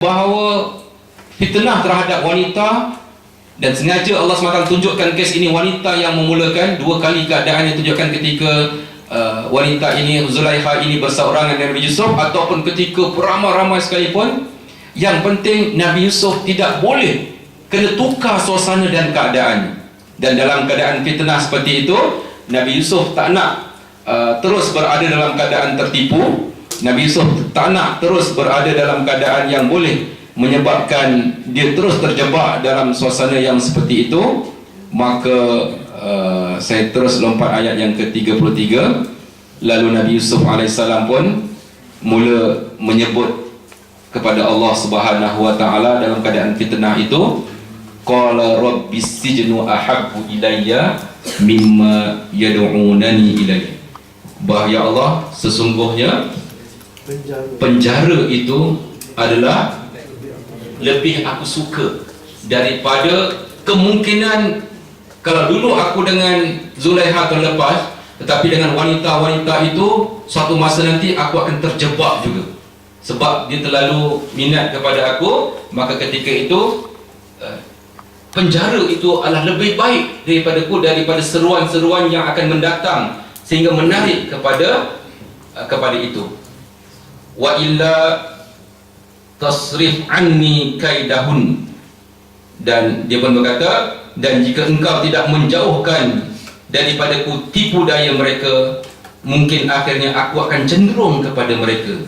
bahawa fitnah terhadap wanita, dan sengaja Allah SWT tunjukkan kes ini wanita yang memulakan. Dua kali keadaan yang tunjukkan ketika wanita ini, Zulaikha ini berseorangan dengan Nabi Yusuf, ataupun ketika beramai-ramai sekalipun. Yang penting Nabi Yusuf tidak boleh kena tukar suasana dan keadaan. Dan dalam keadaan fitnah seperti itu, Nabi Yusuf tak nak terus berada dalam keadaan tertipu. Nabi Yusuf tak nak terus berada dalam keadaan yang boleh menyebabkan dia terus terjebak dalam suasana yang seperti itu. Maka saya terus lompat ayat yang ke-33. Lalu Nabi Yusuf AS pun mula menyebut kepada Allah Subhanahu Wa Taala dalam keadaan fitnah itu, qala rabbis sijnu ahabbu ilayya mimma yad'unani ilayhi. Ya Allah, sesungguhnya penjara itu adalah lebih aku suka daripada kemungkinan kalau dulu aku dengan Zulaikha terlepas, tetapi dengan wanita-wanita itu suatu masa nanti aku akan terjebak juga, sebab dia terlalu minat kepada aku. Maka ketika itu penjara itu adalah lebih baik daripada seruan-seruan yang akan mendatang sehingga menarik kepada itu. Wa illa tasrif anni kaidahun, dan dia pun berkata, dan jika engkau tidak menjauhkan daripadaku tipu daya mereka, mungkin akhirnya aku akan cenderung kepada mereka.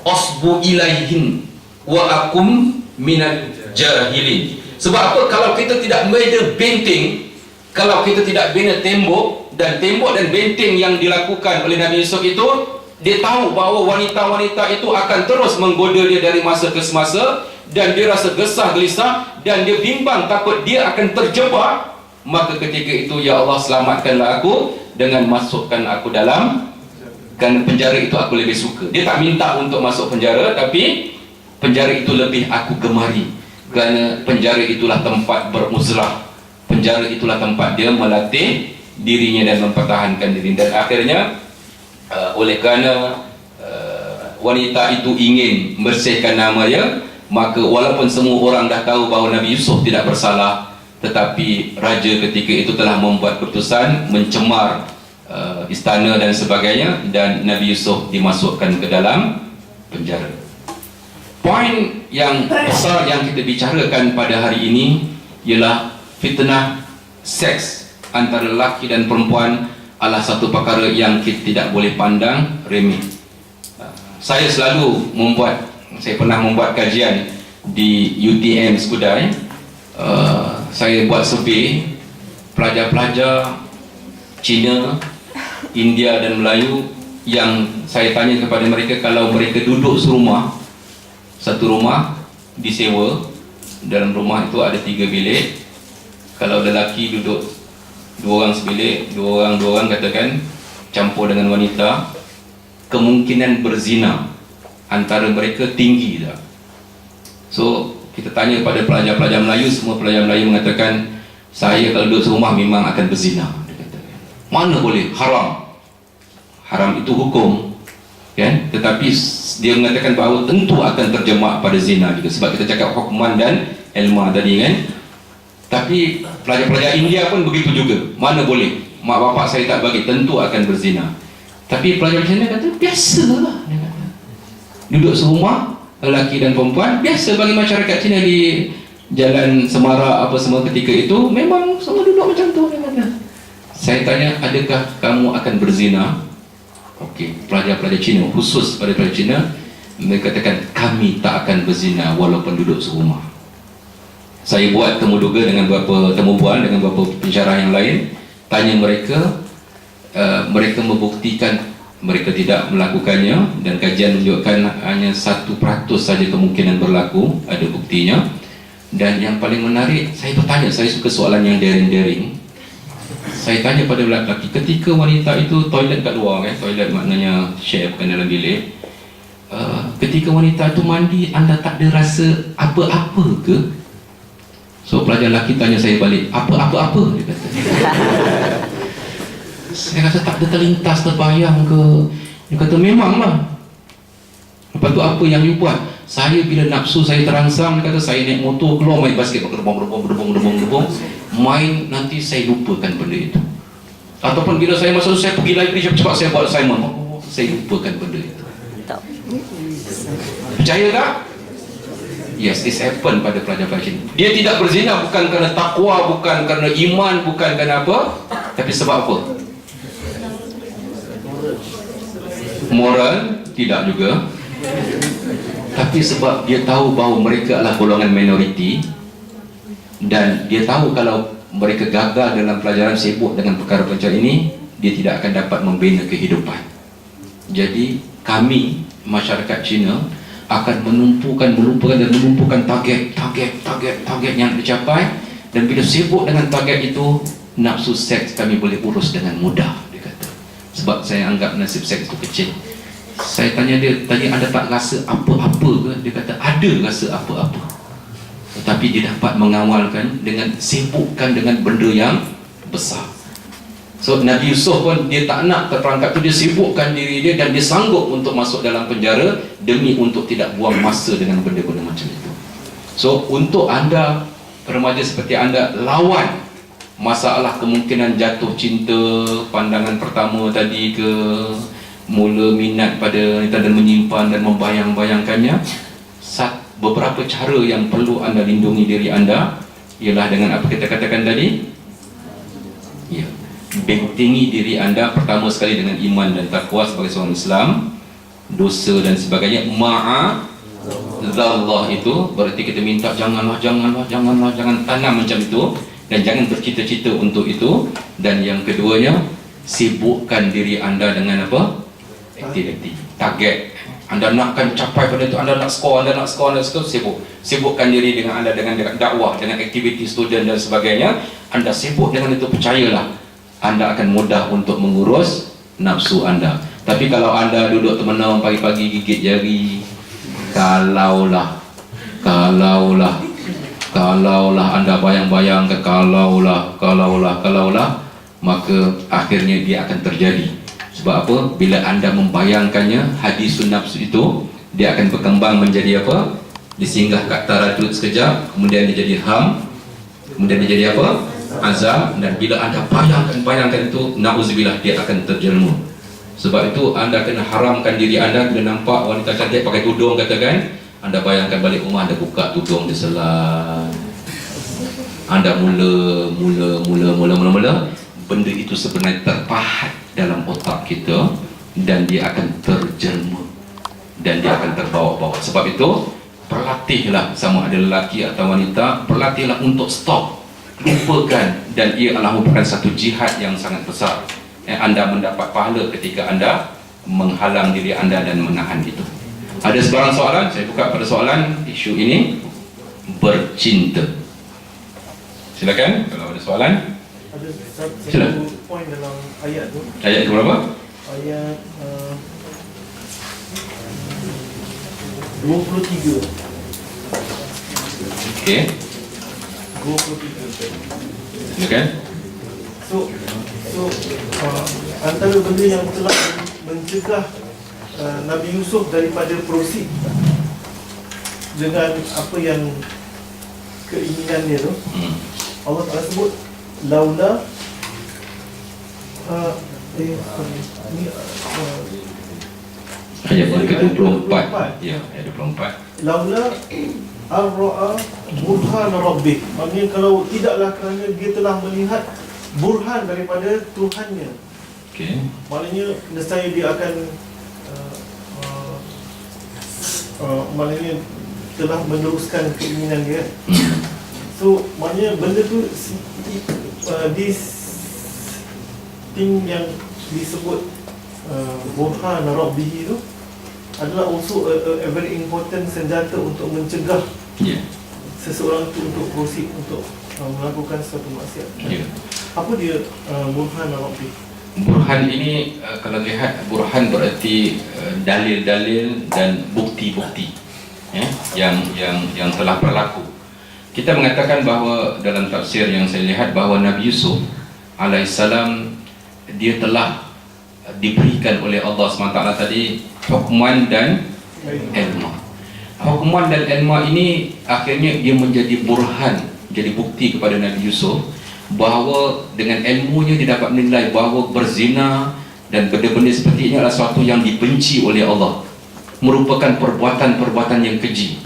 Asbu ilaihin wa akum minal jahilin. Sebab apa? Kalau kita tidak bina benteng, kalau kita tidak bina tembok dan benteng yang dilakukan oleh Nabi Yusuf itu, dia tahu bahawa wanita-wanita itu akan terus menggoda dia dari masa ke semasa, dan dia rasa gesah gelisah dan dia bimbang takut dia akan terjebak. Maka ketika itu, ya Allah, selamatkanlah aku dengan masukkan aku dalam, kerana penjara itu aku lebih suka. Dia tak minta untuk masuk penjara, tapi penjara itu lebih aku gemari, kerana penjara itulah tempat beruzlah, penjara itulah tempat dia melatih dirinya dan mempertahankan diri. Dan akhirnya oleh kerana wanita itu ingin bersihkan namanya, maka walaupun semua orang dah tahu bahawa Nabi Yusuf tidak bersalah, tetapi raja ketika itu telah membuat keputusan mencemar istana dan sebagainya, dan Nabi Yusuf dimasukkan ke dalam penjara. Poin yang besar yang kita bicarakan pada hari ini ialah fitnah seks antara lelaki dan perempuan adalah satu perkara yang kita tidak boleh pandang remeh. Saya pernah membuat kajian di UTM Skudai. Saya buat survey pelajar-pelajar Cina, India dan Melayu, yang saya tanya kepada mereka, kalau mereka duduk satu rumah disewa, dalam rumah itu ada 3 bilik, kalau lelaki duduk 2 orang sebilik, 2 orang katakan, campur dengan wanita, kemungkinan berzina antara mereka tinggi tak? So kita tanya pada pelajar-pelajar Melayu, semua pelajar Melayu mengatakan, saya kalau duduk serumah memang akan berzina. Dia kata, mana boleh, haram itu hukum, kan? Tetapi dia mengatakan bahawa tentu akan terjemaah pada zina juga, sebab kita cakap hukuman dan ilmu tadi, kan? Tapi pelajar-pelajar India pun begitu juga, mana boleh, mak bapak saya tak bagi, tentu akan berzina. Tapi pelajar Cina kata, biasalah, dia kata, duduk serumah lelaki dan perempuan, biasa bagi masyarakat Cina di Jalan Semara apa semua ketika itu, memang semua duduk macam tu. Saya tanya, adakah kamu akan berzina? Okey, pelajar-pelajar Cina, khusus pada pelajar Cina, mereka katakan, kami tak akan berzina walaupun duduk serumah. Saya buat temuduga dengan beberapa temubual, dengan beberapa pensyarah yang lain, tanya mereka, mereka membuktikan mereka tidak melakukannya, dan kajian menunjukkan hanya 1% saja kemungkinan berlaku, ada buktinya. Dan yang paling menarik, saya bertanya, saya suka soalan yang daring-daring. Saya tanya pada lelaki, ketika wanita itu toilet kat luar, toilet maknanya share, bukan dalam bilik, ketika wanita itu mandi, anda tak ada rasa apa-apa ke? So pelajar lelaki tanya saya balik, apa-apa? Dia kata. Saya rasa tak ada terlintas, terbayang ke? Dia kata, memanglah. Lepas tu, apa yang you buat? Saya bila nafsu saya terangsang, dia kata saya naik motor keluar main basket, gerbong, main, nanti saya lupakan benda itu. Ataupun bila saya masuk, saya pergi library cepat-cepat saya buat assignment, saya lupakan benda itu. Percaya tak? Yes, this happen pada pelajar-pelajar. Dia tidak berzina bukan kerana takwa, bukan kerana iman, bukan kerana apa, tapi sebab apa? Moral? Tidak juga. Tapi sebab dia tahu bahawa mereka adalah golongan minoriti, dan dia tahu kalau mereka gagal dalam pelajaran, sibuk dengan perkara pelajaran ini, dia tidak akan dapat membina kehidupan. Jadi kami masyarakat Cina akan menumpukan target yang dicapai, dan bila sibuk dengan target itu, nafsu seks kami boleh urus dengan mudah, dia kata. Sebab saya anggap nasib seks itu kecil. Saya tanya dia, tadi anda tak rasa apa-apa ke? Dia kata ada rasa apa-apa, tetapi dia dapat mengawalkan dengan sibukkan dengan benda yang besar. So Nabi Yusuf pun dia tak nak terperangkap tu, dia sibukkan diri dia dan dia sanggup untuk masuk dalam penjara demi untuk tidak buang masa dengan benda-benda macam itu. So untuk anda remaja seperti anda, lawan masalah kemungkinan jatuh cinta pandangan pertama tadi ke, mula minat pada wanita dan menyimpan dan membayang-bayangkannya. Beberapa cara yang perlu anda lindungi diri anda ialah dengan apa kita katakan tadi, ya, bentengi diri anda pertama sekali dengan iman dan takwa sebagai seorang Islam, dosa dan sebagainya. Ma'azallah itu berarti kita minta jangan tanam macam itu, dan jangan bercita-cita untuk itu. Dan yang keduanya, sibukkan diri anda dengan apa? Aktiviti, target. Anda nakkan capai pada itu, anda nak skor, sibukkan diri dengan anda dengan dakwah, dengan aktiviti student dan sebagainya. Anda sibuk dengan itu, percayalah anda akan mudah untuk mengurus nafsu anda. Tapi kalau anda duduk termenung pagi-pagi gigit jari, kalaulah anda bayang-bayangkan kalaulah, maka akhirnya dia akan terjadi. Sebab apa? Bila anda membayangkannya, hadisun nafsu itu dia akan berkembang menjadi apa? Disinggah kat taradud sekejap, kemudian dia jadi ham, kemudian dia jadi apa? Azam. Dan bila anda bayangkan itu, na'udzubillah, dia akan terjelma. Sebab itu anda kena haramkan diri anda. Bila nampak wanita cantik pakai tudung katakan, anda bayangkan balik rumah, anda buka tudung dia selai, anda mula benda itu sebenarnya terpahat dalam otak kita, dan dia akan terjelma dan dia akan terbawa-bawa. Sebab itu berlatihlah, sama ada lelaki atau wanita, berlatihlah untuk stop, lupakan. Dan ia adalah merupakan satu jihad yang sangat besar. Anda mendapat pahala ketika anda menghalang diri anda dan menahan itu. Ada sebarang soalan? Saya buka pada soalan isu ini, bercinta. Silakan kalau ada soalan. Ada satu poin dalam ayat tu. Ayat ke berapa? Ayat 23. Okey. 23. Silakan. So antara benda yang telah mencegah Nabi Yusuf daripada proceed dengan apa yang keinginannya tu, Allah Ta'ala sebut laula ayat yang ke-24. Ya, ayat 24. laula ar-ra'a burhan rabbih. Maksudnya kalau tidaklah kerana dia telah melihat burhan daripada Tuhannya. Okey. Maknanya nescaya dia akan maknanya telah meneruskan keinginan dia. So maknanya benda tu this thing yang disebut burhan rabbih tu adalah also a very important senjata untuk mencegah seseorang tu untuk proceed, untuk melakukan sesuatu maksiat. Apa dia burhan rabbih? Burhan ini kalau lihat, burhan berarti dalil-dalil dan bukti-bukti yang telah berlaku. Kita mengatakan bahawa dalam tafsir yang saya lihat bahawa Nabi Yusuf alaihissalam dia telah diberikan oleh Allah SWT tadi hukman dan ilmu. Hukuman dan ilmu ini akhirnya dia menjadi burhan, jadi bukti kepada Nabi Yusuf bahawa dengan ilmunya dia dapat menilai bahawa berzina dan benda-benda seperti ini adalah sesuatu yang dibenci oleh Allah, merupakan perbuatan-perbuatan yang keji.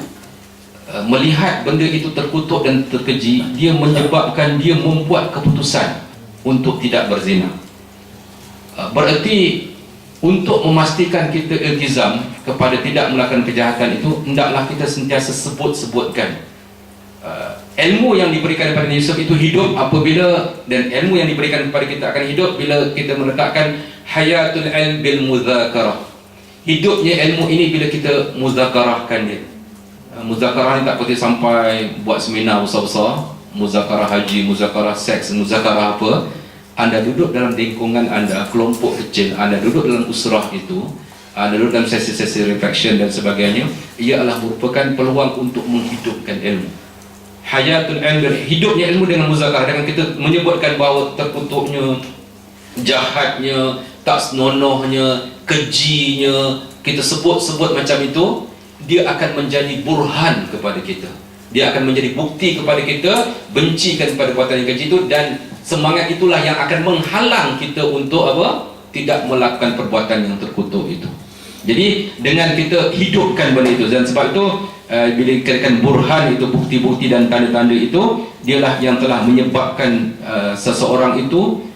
Melihat benda itu terkutuk dan terkeji, dia menyebabkan dia membuat keputusan untuk tidak berzina. Bererti untuk memastikan kita iltizam kepada tidak melakukan kejahatan itu, hendaklah kita sentiasa sebut-sebutkan ilmu yang diberikan kepada Yusuf itu hidup apabila, dan ilmu yang diberikan kepada kita akan hidup bila kita meletakkan hayatul ilm bil muzakarah. Hidupnya ilmu ini bila kita muzakarahkan dia. Muzakarah ni tak perlu sampai buat seminar besar-besar, muzakarah haji, muzakarah seks, muzakarah apa. Anda duduk dalam lingkungan anda, kelompok kecil, anda duduk dalam usrah itu, anda duduk dalam sesi-sesi reflection dan sebagainya, ia adalah merupakan peluang untuk menghidupkan ilmu. Hayatul ilm, hidupnya ilmu dengan muzakarah, dengan kita menyebutkan bahawa terkutuknya, jahatnya, tak senonohnya, kejinya, kita sebut-sebut macam itu, dia akan menjadi burhan kepada kita. Dia akan menjadi bukti kepada kita, bencikan kepada perbuatan yang keji itu, dan semangat itulah yang akan menghalang kita untuk apa? Tidak melakukan perbuatan yang terkutuk itu. Jadi dengan kita hidupkan benda itu, dan sebab itu bila dikatakan burhan itu, bukti-bukti dan tanda-tanda itu, dialah yang telah menyebabkan seseorang itu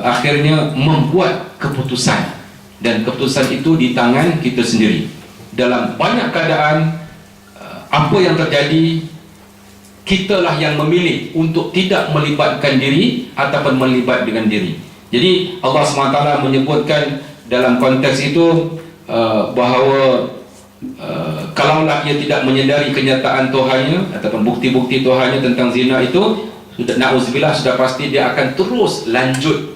akhirnya membuat keputusan, dan keputusan itu di tangan kita sendiri. Dalam banyak keadaan apa yang terjadi, kitalah yang memilih untuk tidak melibatkan diri ataupun melibat dengan diri. Jadi Allah SWT menyebutkan dalam konteks itu bahawa kalaulah ia tidak menyedari kenyataan Tuhannya ataupun bukti-bukti Tuhannya tentang zina itu, sudah na'udzubillah, sudah pasti dia akan terus lanjut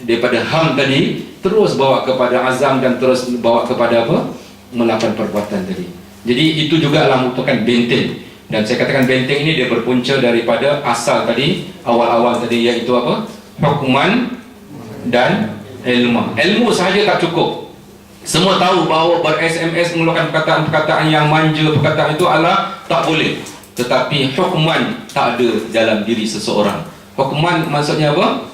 daripada ham tadi, terus bawa kepada azam, dan terus bawa kepada apa? Melakukan perbuatan tadi. Jadi itu juga adalah merupakan benteng. Dan saya katakan benteng ini dia berpunca daripada asal tadi, awal-awal tadi, iaitu apa? Hukuman dan ilmu. Ilmu sahaja tak cukup. Semua tahu bahawa ber-SMS mengeluarkan perkataan-perkataan yang manja, perkataan itu adalah tak boleh. Tetapi hukuman tak ada dalam diri seseorang. Hukuman maksudnya apa?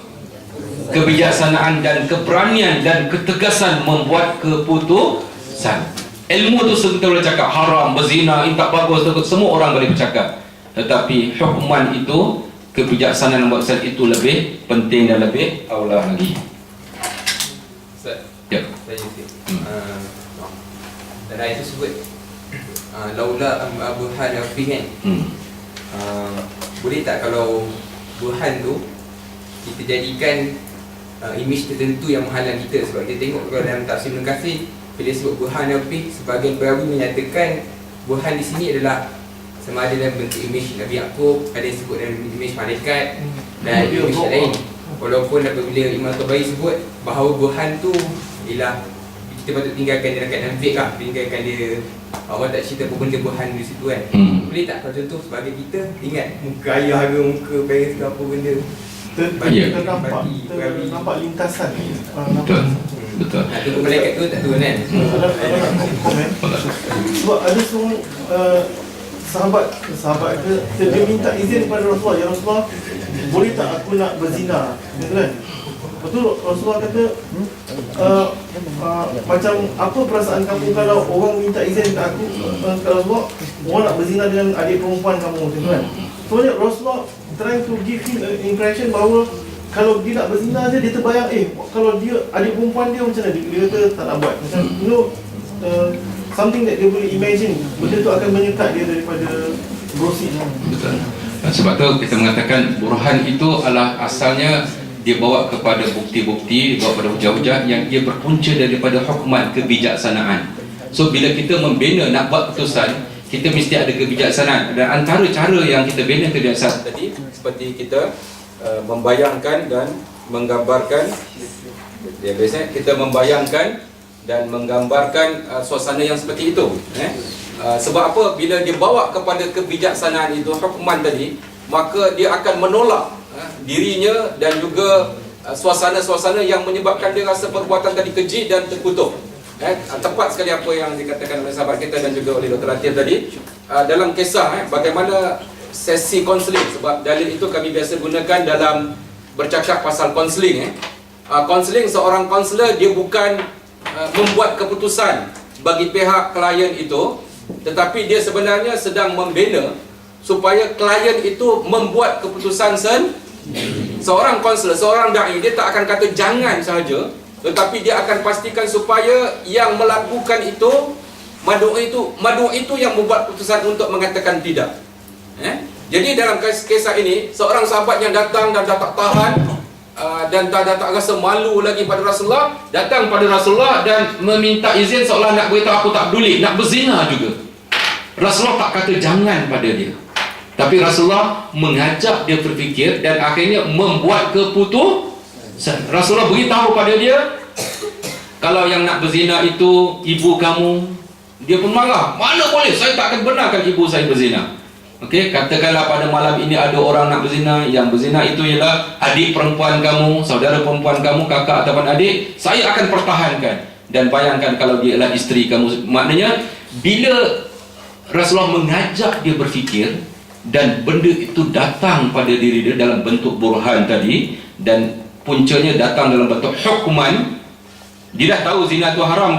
Kebijaksanaan dan keberanian dan ketegasan membuat keputusan. Ilmu tu kita boleh cakap haram, berzina, ini tak bagus, semua orang boleh bercakap. Tetapi hukuman itu, kebijaksanaan buat itu lebih penting dan lebih aula lagi. Ustaz, ya. Saya Yusuf. Dan ayat tersebut laula burhan fihi. Boleh tak kalau burhan tu kita jadikan imej tertentu yang menghalang kita? Sebab kita tengok kalau dalam tafsir Ibn Katsir, bila sebut burhan fi, sebagian perawi menyatakan burhan di sini adalah sama ada dalam bentuk imej Nabi Yaqub, ada yang sebut dalam imej malaikat dan imej lain. Walaupun apabila Imam Tabari sebut bahawa burhan tu ialah kita patut tinggalkan dia dekat dalam fiqh lah, tinggalkan dia, Allah tak cerita apa benda burhan di situ kan. Boleh tak kalau contoh sebagai kita ingat muka ayah ke muka parents ke apa benda ternampak lintasan. Betul. Betul. Nak tunggu malaikat tu tak turun kan? Sebab ada semua sahabat dia minta izin kepada Rasulullah, ya Rasulullah, boleh tak aku nak berzina, kan? Betul, Rasulullah kata macam apa perasaan kamu kalau orang minta izin ke aku, ke Rasulullah, orang nak berzina dengan adik perempuan kamu, kan? Sebenarnya Rasulullah trying to give him an impression bahawa kalau dia nak berzina je, dia terbayang kalau dia adik perempuan dia macam mana, dia kata tak nak buat macam something that dia boleh imagine, benda tu akan menyekat dia daripada proceed. Betul. Sebab tu kita mengatakan burhan itu adalah asalnya dia bawa kepada bukti-bukti, bawa kepada hujah-hujah yang dia berpunca daripada hukuman kebijaksanaan. So bila kita membina nak buat keputusan, kita mesti ada kebijaksanaan. Dan antara cara yang kita bina kebijaksanaan tadi, seperti kita membayangkan dan menggambarkan, ya, biasanya kita membayangkan dan menggambarkan suasana yang seperti itu. Sebab apa? Bila dia bawa kepada kebijaksanaan itu, hukuman tadi, maka dia akan menolak dirinya dan juga suasana-suasana yang menyebabkan dia rasa perbuatan tadi keji dan terkutuk. Tepat sekali apa yang dikatakan oleh sahabat kita dan juga oleh Dr. Latif tadi. Dalam kisah bagaimana sesi konseling, sebab dalil itu kami biasa gunakan dalam bercakap pasal konseling. Konseling, seorang konselor dia bukan membuat keputusan bagi pihak klien itu, tetapi dia sebenarnya sedang membina supaya klien itu membuat keputusan seorang konselor, seorang dai, dia tak akan kata jangan sahaja, tetapi dia akan pastikan supaya yang melakukan itu madu itu yang membuat keputusan untuk mengatakan tidak. Jadi dalam kisah ini, seorang sahabat yang datang dan tak tahan dan tak rasa malu lagi pada Rasulullah, datang pada Rasulullah dan meminta izin seolah nak beritahu aku tak peduli, nak berzina juga. Rasulullah tak kata jangan pada dia, tapi Rasulullah mengajak dia berfikir dan akhirnya membuat keputusan. Rasulullah beritahu pada dia, kalau yang nak berzina itu ibu kamu. Dia pun marah, mana boleh, saya tak akan benarkan ibu saya berzina. Okey, katakanlah pada malam ini ada orang nak berzina, yang berzina itu ialah adik perempuan kamu, saudara perempuan kamu, kakak ataupun adik, saya akan pertahankan. Dan bayangkan kalau dia ialah isteri kamu. Maknanya bila Rasulullah mengajak dia berfikir dan benda itu datang pada diri dia dalam bentuk burhan tadi, dan puncanya datang dalam bentuk hukuman, dia dah tahu zina itu haram.